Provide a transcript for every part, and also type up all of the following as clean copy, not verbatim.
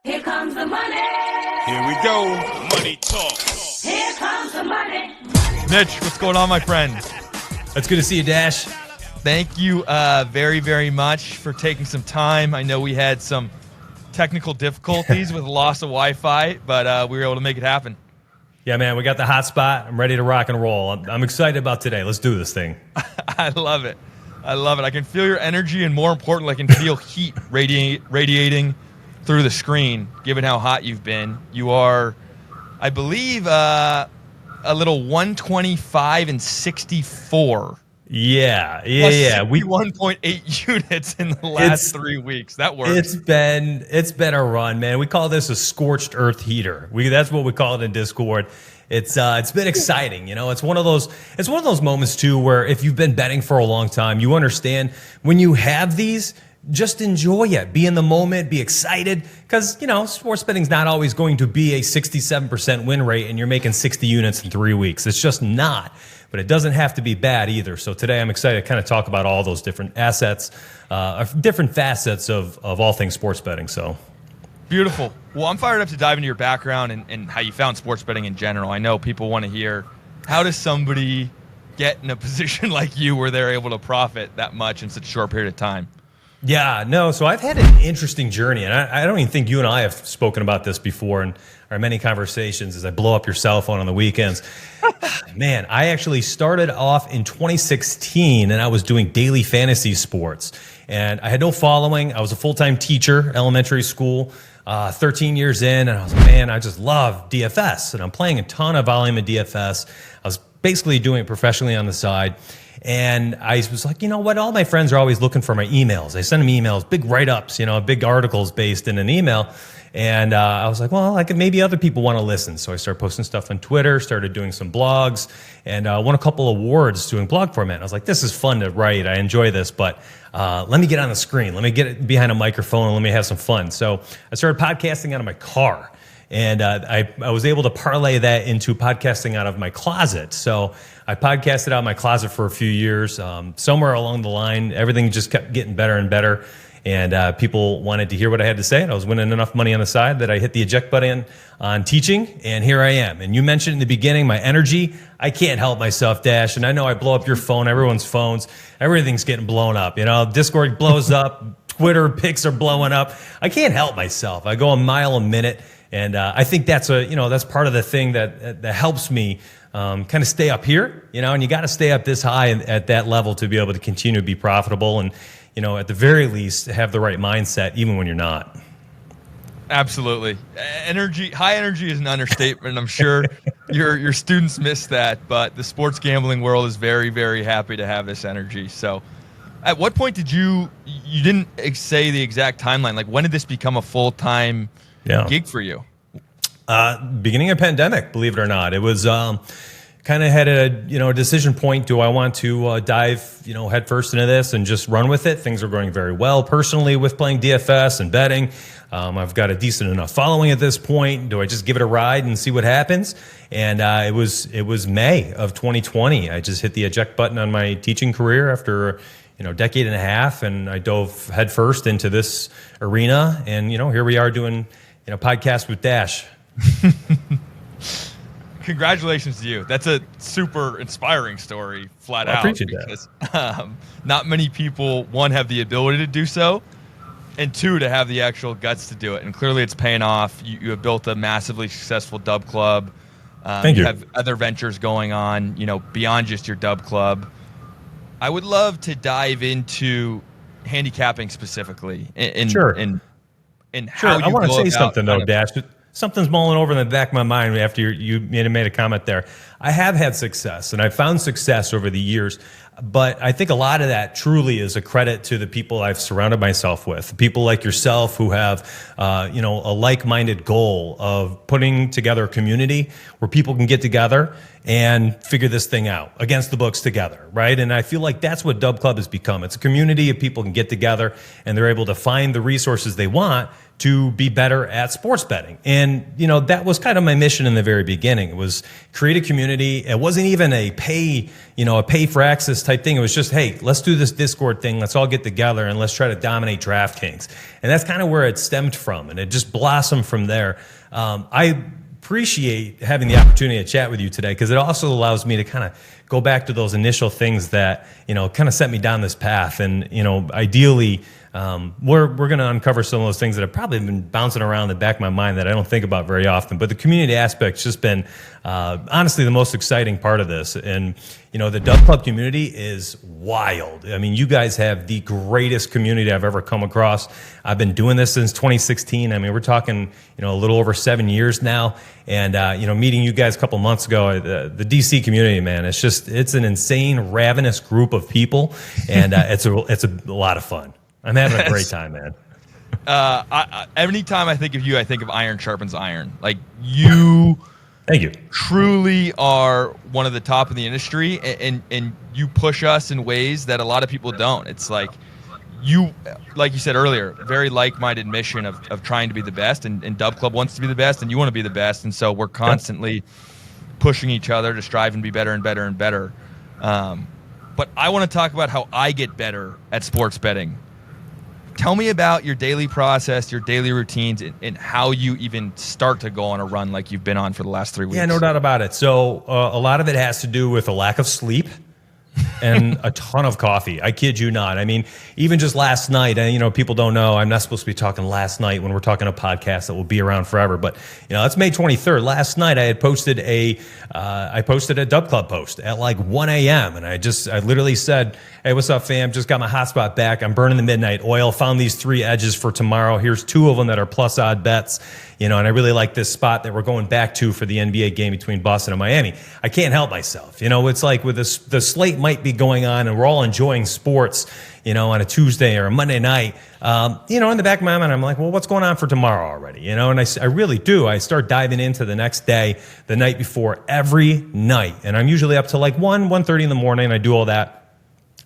Here comes the money. Here we go. Money talk. Here comes the money. Mitch, what's going on, my friend? It's good to see you, Dash. Thank you very, very much for taking some time. I know we had some technical difficulties with loss of Wi-Fi, but we were able to make it happen. Yeah, man, we got the hot spot. I'm ready to rock and roll. I'm excited about today. Let's do this thing. I love it. I love it. I can feel your energy, and more importantly, I can feel heat radiating through the screen, given how hot you've been. You are, I believe, a little 125 and 64. Yeah. We 1.8 units in the last 3 weeks. That works. It's been a run, man. We call this a scorched earth heater. That's what we call it in Discord. It's been exciting, you know. It's one of those moments too where if you've been betting for a long time, you understand when you have these, just enjoy it. Be in the moment, be excited, because, you know, sports betting's not always going to be a 67% win rate and you're making 60 units in 3 weeks. It's just not. But it doesn't have to be bad either. So today I'm excited to kind of talk about all those different assets, different facets of all things sports betting. So beautiful. Well, I'm fired up to dive into your background and how you found sports betting in general. I know people want to hear, how does somebody get in a position like you where they're able to profit that much in such a short period of time? Yeah, no. So I've had an interesting journey, and I don't even think you and I have spoken about this before in our many conversations as I blow up your cell phone on the weekends. Man, I actually started off in 2016, and I was doing daily fantasy sports. And I had no following. I was a full-time teacher, elementary school, 13 years in, and I was like, man, I just love DFS. And I'm playing a ton of volume of DFS. I was basically doing it professionally on the side. And I was like, you know what? All my friends are always looking for my emails. I send them emails, big write-ups, you know, big articles based in an email. And I was like, well, maybe other people want to listen. So I started posting stuff on Twitter, started doing some blogs, and won a couple awards doing blog format. And I was like, this is fun to write. I enjoy this, but let me get on the screen. Let me get behind a microphone and let me have some fun. So I started podcasting out of my car. And I was able to parlay that into podcasting out of my closet. So I podcasted out of my closet for a few years. Somewhere along the line, everything just kept getting better and better. And people wanted to hear what I had to say. And I was winning enough money on the side that I hit the eject button on teaching. And here I am. And you mentioned in the beginning, my energy, I can't help myself, Dash. And I know I blow up your phone, everyone's phones. Everything's getting blown up. You know, Discord blows up. Twitter pics are blowing up. I can't help myself. I go a mile a minute. And I think that's part of the thing that helps me kind of stay up here, you know, and you got to stay up this high at that level to be able to continue to be profitable and, you know, at the very least have the right mindset even when you're not. Absolutely. High energy is an understatement. I'm sure your students miss that, but the sports gambling world is very, very happy to have this energy. So at what point did you didn't say the exact timeline, like when did this become a full-time gig for you? Beginning of pandemic, believe it or not. It was kind of had a decision point. Do I want to dive headfirst into this and just run with it? Things are going very well personally with playing DFS and betting. I've got a decent enough following at this point. Do I just give it a ride and see what happens? And it was May of 2020. I just hit the eject button on my teaching career after decade and a half, and I dove headfirst into this arena. And here we are doing podcast with Dash. Congratulations to you. That's a super inspiring story, flat out. I appreciate that. Not many people, one, have the ability to do so, and two, to have the actual guts to do it. And clearly it's paying off. You have built a massively successful dub club. Thank you. You have other ventures going on, beyond just your dub club. I would love to dive into handicapping specifically. Sure. And how I want to say something though, of, Dash. Something's mulling over in the back of my mind after you made a comment there. I have had success, and I've found success over the years, but I think a lot of that truly is a credit to the people I've surrounded myself with. People like yourself who have, a like-minded goal of putting together a community where people can get together and figure this thing out against the books together, right? And I feel like that's what Dub Club has become. It's a community of people who can get together and they're able to find the resources they want to be better at sports betting. And, that was kind of my mission in the very beginning. It was create a community. It wasn't even a pay for access type thing. It was just, hey, let's do this Discord thing. Let's all get together and let's try to dominate DraftKings. And that's kind of where it stemmed from. And it just blossomed from there. I appreciate having the opportunity to chat with you today, because it also allows me to kind of go back to those initial things that, kind of set me down this path. And, ideally, we're going to uncover some of those things that have probably been bouncing around the back of my mind that I don't think about very often. But the community aspect's just been, honestly, the most exciting part of this. And, the Dub Club community is wild. I mean, you guys have the greatest community I've ever come across. I've been doing this since 2016. I mean, we're talking, a little over 7 years now. And, meeting you guys a couple months ago, the DC community, man, it's an insane, ravenous group of people. And it's a lot of fun. I'm having a great time, man. Every time I think of you, I think of iron sharpens iron. Like, you Thank you. Truly are one of the top in the industry, and you push us in ways that a lot of people don't. It's like you said earlier, very like-minded mission of trying to be the best, and Dub Club wants to be the best, and you want to be the best, and so we're constantly pushing each other to strive and be better and better and better. But I want to talk about how I get better at sports betting. Tell me about your daily process, your daily routines, and how you even start to go on a run like you've been on for the last 3 weeks. Yeah, no doubt about it. So a lot of it has to do with a lack of sleep and a ton of coffee. I kid you not. I mean, even just last night, and people don't know, I'm not supposed to be talking last night when we're talking a podcast that will be around forever. But it's May 23rd. Last night I had posted a Dub Club post at like 1 a.m. and I literally said, hey, what's up, fam? Just got my hotspot back. I'm burning the midnight oil. Found these 3 edges for tomorrow. Here's 2 of them that are plus odd bets. And I really like this spot that we're going back to for the NBA game between Boston and Miami. I can't help myself. It's like with the slate might be going on and we're all enjoying sports, on a Tuesday or a Monday night. In the back of my mind, I'm like, well, what's going on for tomorrow already? And I really do. I start diving into the next day, the night before, every night. And I'm usually up to like 1:30 in the morning. I do all that.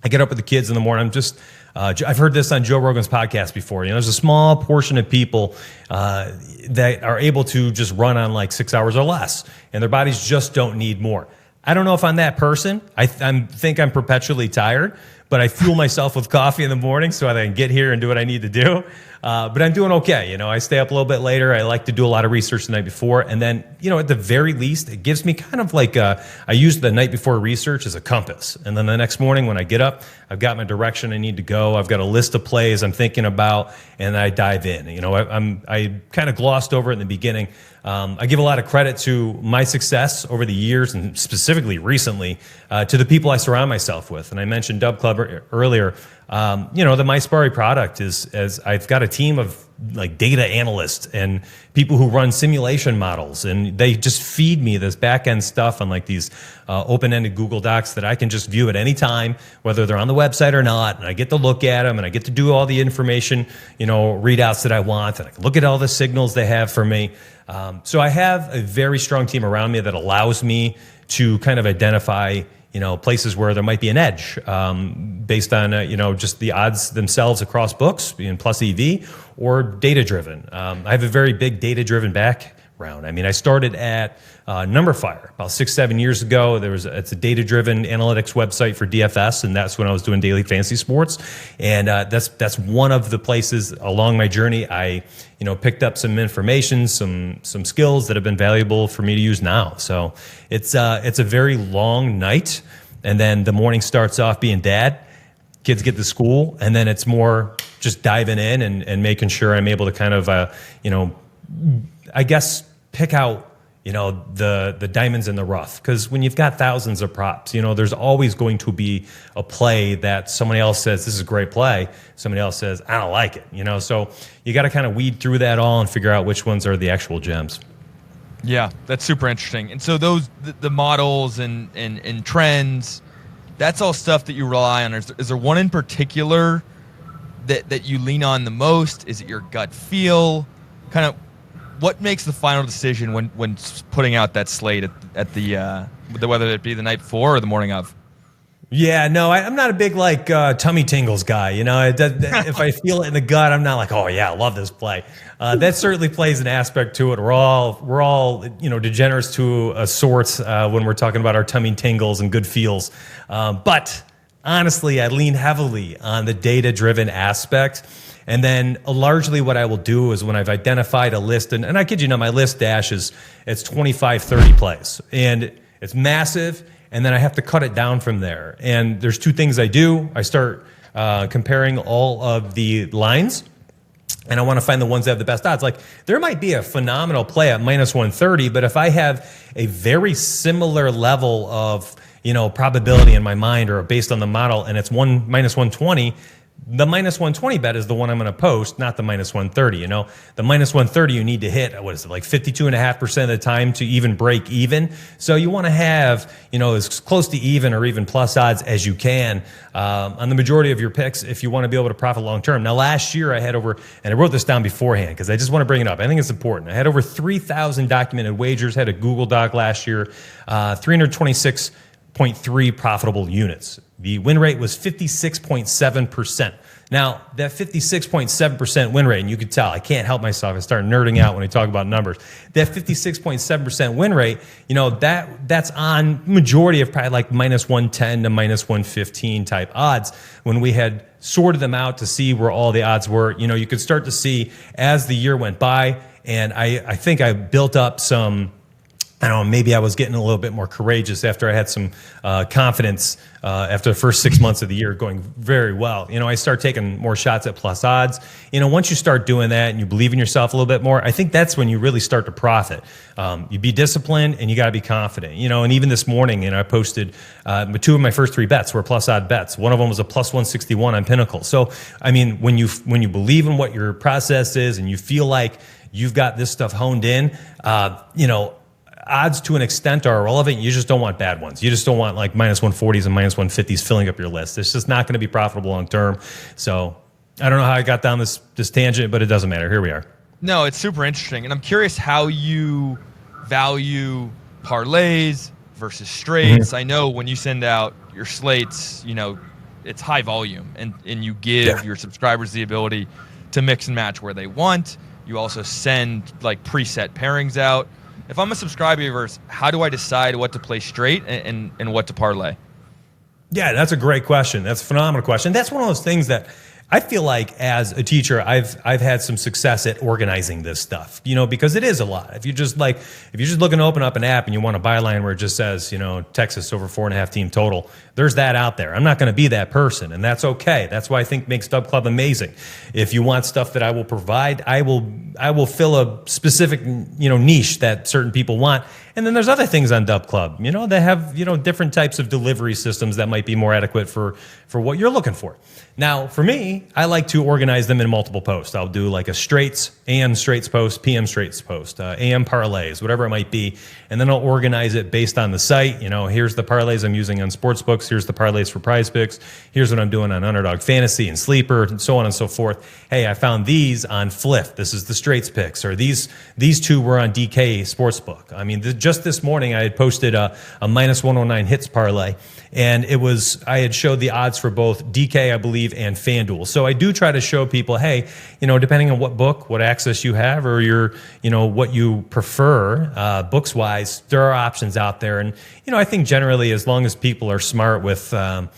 I get up with the kids in the morning. I'm just, I've heard this on Joe Rogan's podcast before. There's a small portion of people that are able to just run on like 6 hours or less, and their bodies just don't need more. I don't know if I'm that person. I think I'm perpetually tired, but I fuel myself with coffee in the morning so I can get here and do what I need to do. But I'm doing okay. I stay up a little bit later. I like to do a lot of research the night before. And then, at the very least, it gives me kind of like I use the night before research as a compass. And then the next morning when I get up, I've got my direction I need to go. I've got a list of plays I'm thinking about, and I dive in. I kind of glossed over it in the beginning. I give a lot of credit to my success over the years, and specifically recently, to the people I surround myself with. And I mentioned Dub Club earlier. The MySparry product is I've got a team of like data analysts and people who run simulation models, and they just feed me this back end stuff on like these open-ended Google Docs that I can just view at any time, whether they're on the website or not. And I get to look at them, and I get to do all the information, readouts that I want, and I can look at all the signals they have for me. So I have a very strong team around me that allows me to kind of identify places where there might be an edge based on, just the odds themselves across books, being plus EV or data-driven. I have a very big data-driven background. I mean, I started at NRFI about 6-7 years ago. It's a data-driven analytics website for DFS, and that's when I was doing daily fantasy sports. And that's one of the places along my journey I picked up some information, some skills that have been valuable for me to use now. So it's a very long night, and then the morning starts off being dad. Kids get to school, and then it's more just diving in and making sure I'm able to kind of I guess pick out the diamonds in the rough, because when you've got thousands of props, there's always going to be a play that somebody else says this is a great play, somebody else says I don't like it, so you got to kind of weed through that all and figure out which ones are the actual gems. Yeah, that's super interesting. And so the models and trends, that's all stuff that you rely on. Is there one in particular that you lean on the most? Is it your gut feel? Kind of what makes the final decision when putting out that slate at the whether it be the night before or the morning of? Yeah, no, I'm not a big like tummy tingles guy. If I feel it in the gut, I'm not like, oh yeah, I love this play. That certainly plays an aspect to it. We're all degenerates to a sort when we're talking about our tummy tingles and good feels. But honestly, I lean heavily on the data-driven aspect. And then largely what I will do is when I've identified a list, and I kid you not, my list dash it's 25, 30 plays. And it's massive. And then I have to cut it down from there. And there's two things I do. I start comparing all of the lines, and I want to find the ones that have the best odds. Like, there might be a phenomenal play at minus 130, but if I have a very similar level of probability in my mind or based on the model, and it's minus 120, the minus 120 bet is the one I'm going to post, not the minus 130. The minus 130 you need to hit, what is it, like 52.5% of the time to even break even. So you want to have, as close to even or even plus odds as you can on the majority of your picks if you want to be able to profit long term. Now, last year I had over, and I wrote this down beforehand because I just want to bring it up. I think it's important. I had over 3,000 documented wagers, had a Google Doc last year, 326.3 profitable units. The win rate was 56.7%. Now, that 56.7% win rate, and you could tell, I can't help myself. I start nerding out when I talk about numbers. That 56.7% win rate, that's on majority of probably like minus 110 to minus 115 type odds. When we had sorted them out to see where all the odds were, you could start to see as the year went by, and I think I built up some, I don't know, maybe I was getting a little bit more courageous after I had some confidence after the first 6 months of the year going very well. I start taking more shots at plus odds. Once you start doing that and you believe in yourself a little bit more, I think that's when you really start to profit. You be disciplined and you got to be confident. And even this morning, I posted two of my first three bets were plus odd bets. One of them was a plus 161 on Pinnacle. So, I mean, when you believe in what your process is and you feel like you've got this stuff honed in, odds to an extent are irrelevant. You just don't want bad ones. You just don't want like minus 140s and minus 150s filling up your list. It's just not going to be profitable long term. So I don't know how I got down this tangent, but it doesn't matter. Here we are. No, it's super interesting. And I'm curious how you value parlays versus straights. Mm-hmm. I know when you send out your slates, it's high volume and you give your subscribers the ability to mix and match where they want. You also send like preset pairings out. If I'm a subscriber of yours, how do I decide what to play straight and what to parlay? Yeah, that's a great question. That's a phenomenal question. That's one of those things that I feel like as a teacher, I've had some success at organizing this stuff, because it is a lot. If you're just looking to open up an app and you want a byline where it just says, Texas over 4.5 team total, there's that out there. I'm not going to be that person, and that's okay. That's why I think makes Dub Club amazing. If you want stuff that I will provide, I will fill a specific, niche that certain people want. And then there's other things on Dub Club, that have, different types of delivery systems that might be more adequate for what you're looking for. Now, for me, I like to organize them in multiple posts. I'll do like a straights, AM straights post, PM straights post, AM parlays, whatever it might be. And then I'll organize it based on the site. Here's the parlays I'm using on sportsbooks. Here's the parlays for prize picks. Here's what I'm doing on Underdog Fantasy and Sleeper and so on and so forth. Hey, I found these on Fliff. This is the straights picks. Or these two were on DK Sportsbook. I mean, just this morning I had posted a minus 109 hits parlay. And I had showed the odds for both DK, I believe, and FanDuel. So I do try to show people, hey, depending on what book, what access you have, or what you prefer, books wise, there are options out there. And, I think generally, as long as people are smart with, odd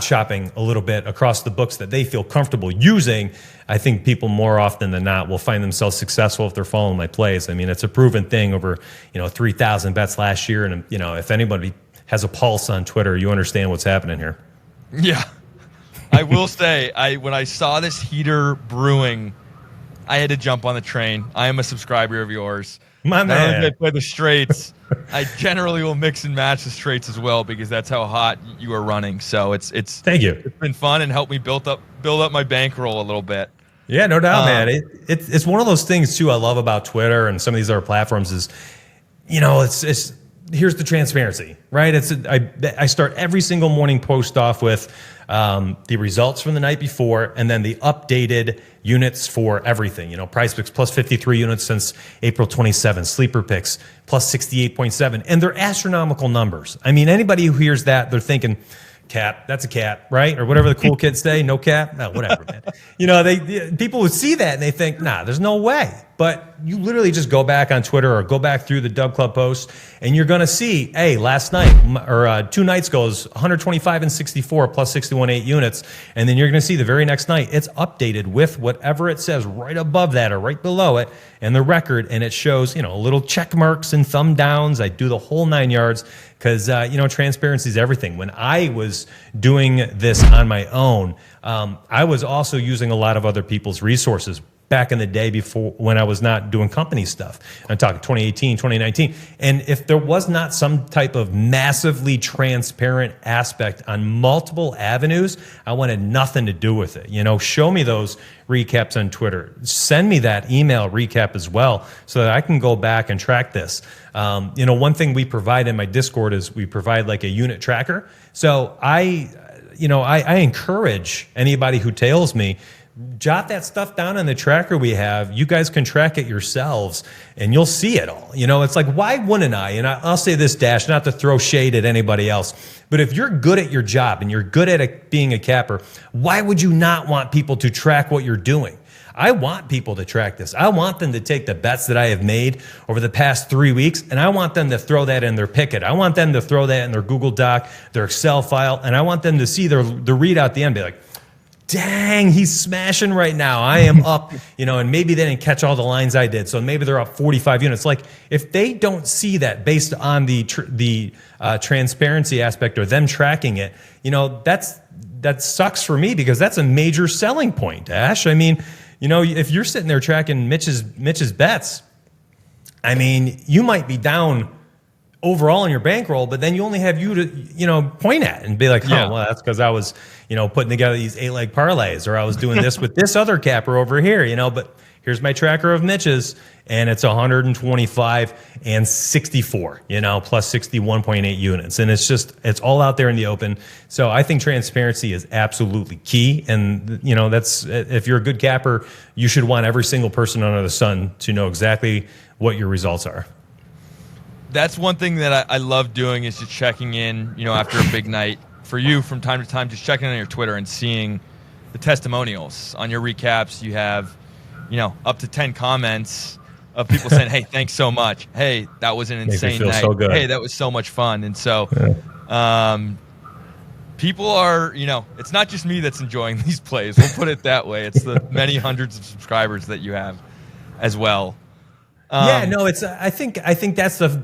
shopping a little bit across the books that they feel comfortable using, I think people more often than not will find themselves successful if they're following my plays. I mean, it's a proven thing over, 3,000 bets last year. And, if anybody has a pulse on Twitter, you understand what's happening here. Yeah. I will say, when I saw this heater brewing, I had to jump on the train. I am a subscriber of yours. My man. Not only do I play the straights, I generally will mix and match the straights as well because that's how hot you are running. So it's thank you. It's been fun and helped me build up my bankroll a little bit. Yeah, no doubt, man. It's one of those things too I love about Twitter and some of these other platforms is, it's here's the transparency, right? I start every single morning post off with the results from the night before and then the updated units for everything. Prize picks plus 53 units since April 27, sleeper picks plus 68.7, and they're astronomical numbers. I mean, anybody who hears that, they're thinking, cap, that's a cap, right? Or whatever the cool kids say, no cap, no, whatever, man. People would see that and they think, nah, there's no way. But you literally just go back on Twitter or go back through the Dub Club posts, and you're going to see, hey, last night or 2 nights ago is 125 and 64 plus 61.8 units, and then you're going to see the very next night it's updated with whatever it says right above that or right below it and the record, and it shows little check marks and thumb downs. I do the whole 9 yards because transparency is everything. When I was doing this on my own, I was also using a lot of other people's resources back in the day before, when I was not doing company stuff. I'm talking 2018, 2019. And if there was not some type of massively transparent aspect on multiple avenues, I wanted nothing to do with it. Show me those recaps on Twitter. Send me that email recap as well so that I can go back and track this. One thing we provide in my Discord is we provide like a unit tracker. So I encourage anybody who tails me, jot that stuff down in the tracker we have. You guys can track it yourselves and you'll see it all. It's like, why wouldn't I? And I'll say this, Dash, not to throw shade at anybody else, but if you're good at your job and you're good at being a capper, why would you not want people to track what you're doing? I want people to track this. I want them to take the bets that I have made over the past 3 weeks, and I want them to throw that in their Pickett. I want them to throw that in their Google Doc, their Excel file, and I want them to see the readout at the end, be like, dang, he's smashing right now. I am up, and maybe they didn't catch all the lines I did, so maybe they're up 45 units. Like, if they don't see that based on the transparency aspect or them tracking it, that sucks for me because that's a major selling point, Ash. I mean, if you're sitting there tracking Mitch's bets, I mean, you might be down overall in your bankroll, but then you only have you to, point at and be like, oh, well, that's because I was, putting together these 8-leg parlays, or I was doing this with this other capper over here, but here's my tracker of Mitch's, and it's 125 and 64, plus 61.8 units. And it's all out there in the open. So I think transparency is absolutely key. And, that's, if you're a good capper, you should want every single person under the sun to know exactly what your results are. That's one thing that I love doing is just checking in, after a big night for you from time to time, just checking on your Twitter and seeing the testimonials on your recaps. You have, up to 10 comments of people saying, hey, thanks so much. Hey, that was an insane night. So good. Hey, that was so much fun. And so people are, it's not just me that's enjoying these plays. We'll put it that way. It's the many hundreds of subscribers that you have as well. I think that's the,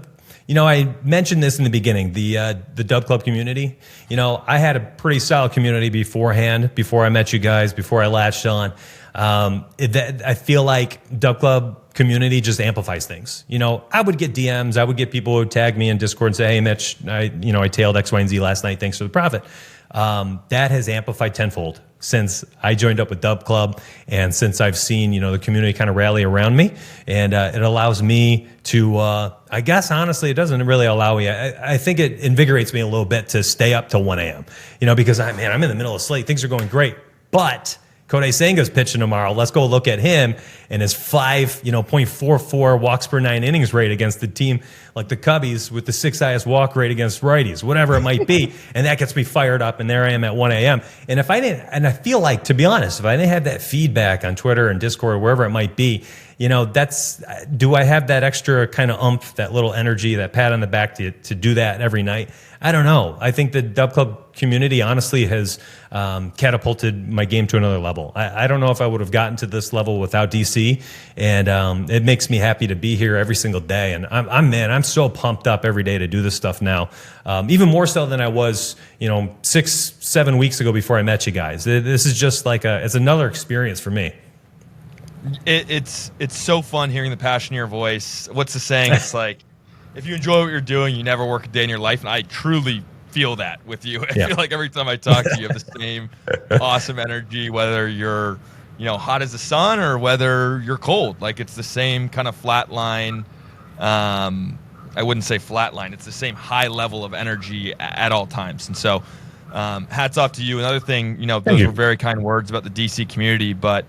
I mentioned this in the beginning, the Dub Club community. I had a pretty solid community beforehand, before I met you guys, before I latched on. I feel like Dub Club community just amplifies things. I would get DMs, I would get people who would tag me in Discord and say, hey, Mitch, I tailed X, Y, and Z last night. Thanks for the profit. That has amplified tenfold since I joined up with Dub Club, and since I've seen, the community kind of rally around me, and it allows me to, I guess, honestly, it doesn't really allow me. I think it invigorates me a little bit to stay up till 1 a.m., because I'm in the middle of slate. Things are going great, but Kodai Senga's pitching tomorrow. Let's go look at him and his 0.44 walks per 9 innings rate against the team like the Cubbies with the 6th highest walk rate against righties, whatever it might be. And that gets me fired up, and there I am at 1 a.m. And I feel like, to be honest, if I didn't have that feedback on Twitter and Discord or wherever it might be, do I have that extra kind of oomph, that little energy, that pat on the back to do that every night? I don't know. I think the Dub Club community honestly has catapulted my game to another level. I don't know if I would have gotten to this level without DC, and it makes me happy to be here every single day. And I'm so pumped up every day to do this stuff now, even more so than I was, 6-7 weeks ago before I met you guys. This is just like it's another experience for me. It's so fun hearing the passion in your voice. What's the saying? It's like, if you enjoy what you're doing, you never work a day in your life. And I truly feel that with you. I feel like every time I talk to you, you have the same awesome energy, whether you're, hot as the sun or whether you're cold. Like, it's the same kind of flat line. I wouldn't say flat line. It's the same high level of energy at all times. And so hats off to you. Another thing, those were very kind words about the DC community, but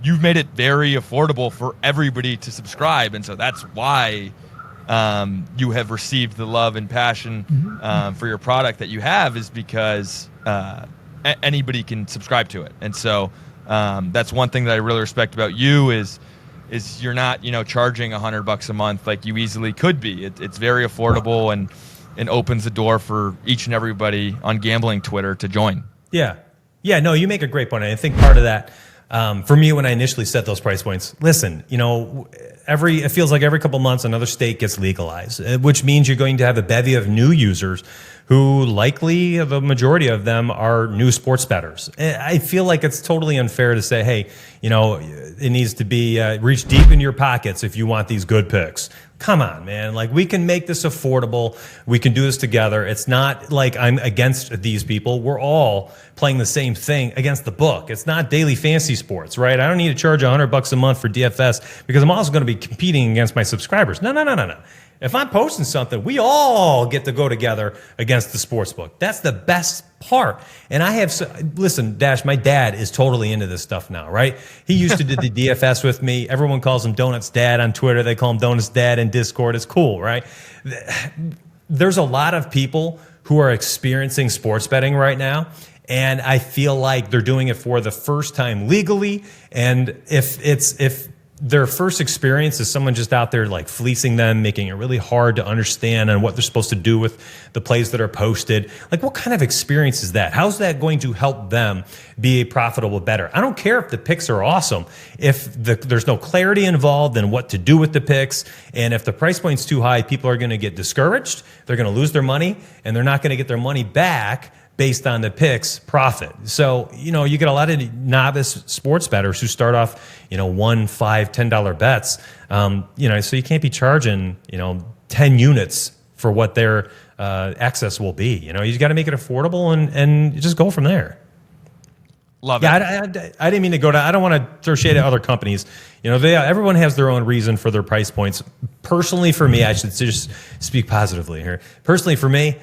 you've made it very affordable for everybody to subscribe. And so that's why you have received the love and passion for your product that you have is because anybody can subscribe to it. And so that's one thing that I really respect about you is you're not, charging $100 a month like you easily could be. It's very affordable and opens the door for each and everybody on gambling Twitter to join. Yeah. Yeah, no, you make a great point. I think part of that, for me, when I initially set those price points, listen, it feels like every couple months another state gets legalized, which means you're going to have a bevy of new users who likely the majority of them are new sports bettors. I feel like it's totally unfair to say, hey, it needs to be reach deep into your pockets if you want these good picks. Come on, man. Like, we can make this affordable. We can do this together. It's not like I'm against these people. We're all playing the same thing against the book. It's not daily fantasy sports, right? I don't need to charge $100 a month for DFS because I'm also going to be competing against my subscribers. No. If I'm posting something, we all get to go together against the sports book. That's the best part. And listen, Dash, my dad is totally into this stuff now, right? He used to do the DFS with me. Everyone calls him Donuts Dad on Twitter. They call him Donuts Dad in Discord. It's cool, right? There's a lot of people who are experiencing sports betting right now. And I feel like they're doing it for the first time legally. And if their first experience is someone just out there like fleecing them, making it really hard to understand and what they're supposed to do with the plays that are posted. Like, what kind of experience is that? How's that going to help them be a profitable bettor? I don't care if the picks are awesome. If there's no clarity involved in what to do with the picks, and if the price point's too high, people are going to get discouraged. They're going to lose their money, and they're not going to get their money back based on the picks profit. So, you get a lot of novice sports bettors who start off, $1, $5, $10 bets. So you can't be charging, 10 units for what their excess will be. You got to make it affordable and just go from there. Love it. I didn't mean to go to, I don't want to throw shade at other companies. Everyone has their own reason for their price points. Personally, for me, I should just speak positively here. Personally, for me,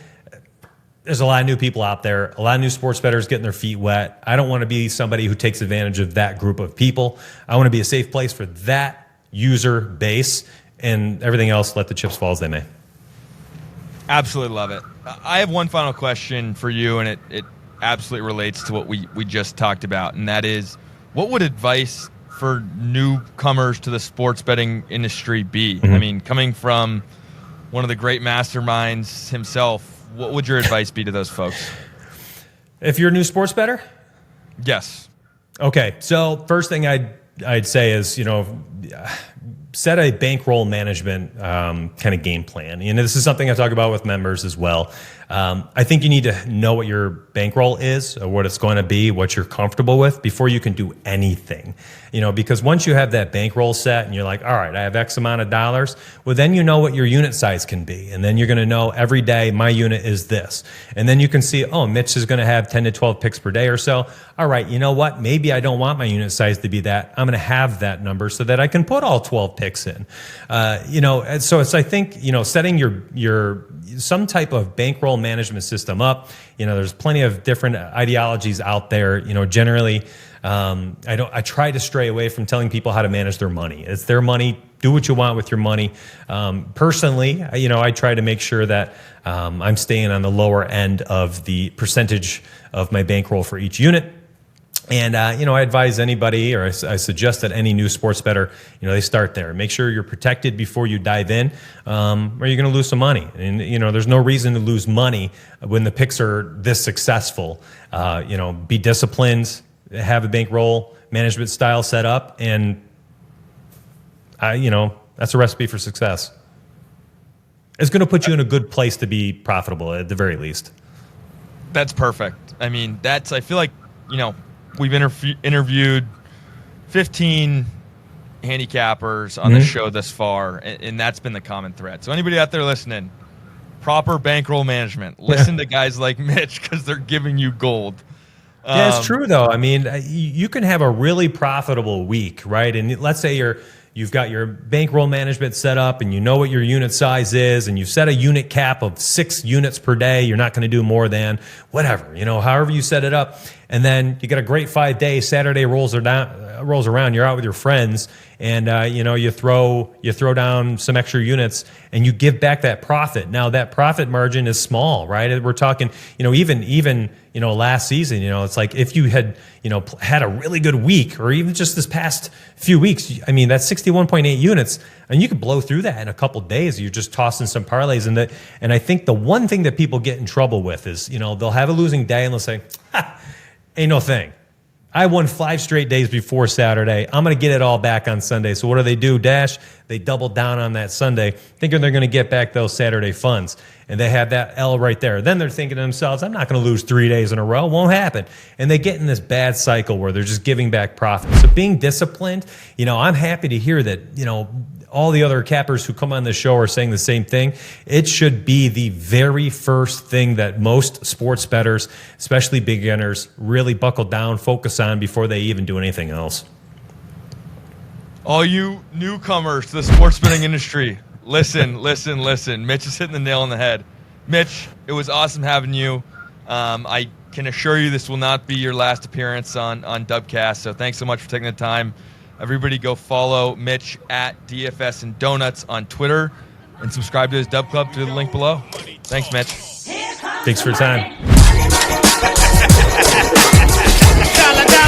there's a lot of new people out there, a lot of new sports bettors getting their feet wet. I don't want to be somebody who takes advantage of that group of people. I want to be a safe place for that user base, and everything else, let the chips fall as they may. Absolutely love it. I have one final question for you, and it absolutely relates to what we just talked about, and that is, what would advice for newcomers to the sports betting industry be? Mm-hmm. I mean, coming from one of the great masterminds himself, what would your advice be to those folks? If you're a new sports bettor? Yes. Okay. So first thing I'd say is, set a bankroll management kind of game plan. This is something I talk about with members as well. I think you need to know what your bankroll is, or what it's going to be, what you're comfortable with before you can do anything. Because once you have that bankroll set and you're like, all right, I have X amount of dollars, well, then you know what your unit size can be. And then you're going to know every day my unit is this. And then you can see, oh, Mitch is going to have 10 to 12 picks per day or so. All right, you know what? Maybe I don't want my unit size to be that. I'm going to have that number so that I can put all 12 picks in. And so it's, I think, setting your some type of bankroll management system up. There's plenty of different ideologies out there. Generally, I try to stray away from telling people how to manage their money. It's their money. Do what you want with your money. Personally, I try to make sure that I'm staying on the lower end of the percentage of my bankroll for each unit. And, I advise anybody, or I suggest that any new sports bettor, they start there. Make sure you're protected before you dive in, or you're going to lose some money. And, there's no reason to lose money when the picks are this successful. Be disciplined, have a bankroll management style set up, and, that's a recipe for success. It's going to put you in a good place to be profitable at the very least. That's perfect. I mean, I feel like, we've interviewed 15 handicappers on the show thus far, and that's been the common thread. So anybody out there listening, proper bankroll management. Listen to guys like Mitch, because they're giving you gold. Yeah, it's true, though. I mean, you can have a really profitable week, right? And let's say you've got your bankroll management set up, and you know what your unit size is, and you've set a unit cap of 6 units per day. You're not going to do more than whatever, however you set it up. and then you got a great 5 days. Saturday rolls around. You're out with your friends, and you throw down some extra units, and you give back that profit. Now that profit margin is small, right? We're talking, even last season, it's like if you had had a really good week, or even just this past few weeks, I mean, that's 61.8 units, and you could blow through that in a couple days. You're just tossing some parlays, and I think the one thing that people get in trouble with is, they'll have a losing day and they'll say, ain't no thing. I won 5 straight days before Saturday. I'm going to get it all back on Sunday. So what do? Dash, they double down on that Sunday, thinking they're going to get back those Saturday funds. And they have that L right there. Then they're thinking to themselves, I'm not going to lose 3 days in a row. Won't happen. And they get in this bad cycle where they're just giving back profit. So being disciplined, I'm happy to hear that, all the other cappers who come on the show are saying the same thing. It should be the very first thing that most sports bettors, especially beginners, really buckle down, focus on before they even do anything else. All you newcomers to the sports betting industry, listen. Mitch is hitting the nail on the head. Mitch, it was awesome having you. I can assure you this will not be your last appearance on DubCast, so thanks so much for taking the time. Everybody go follow Mitch at DFSnDONUTS on Twitter and subscribe to his Dub Club through the link below. Thanks, Mitch. Thanks for your time. Dollar, dollar.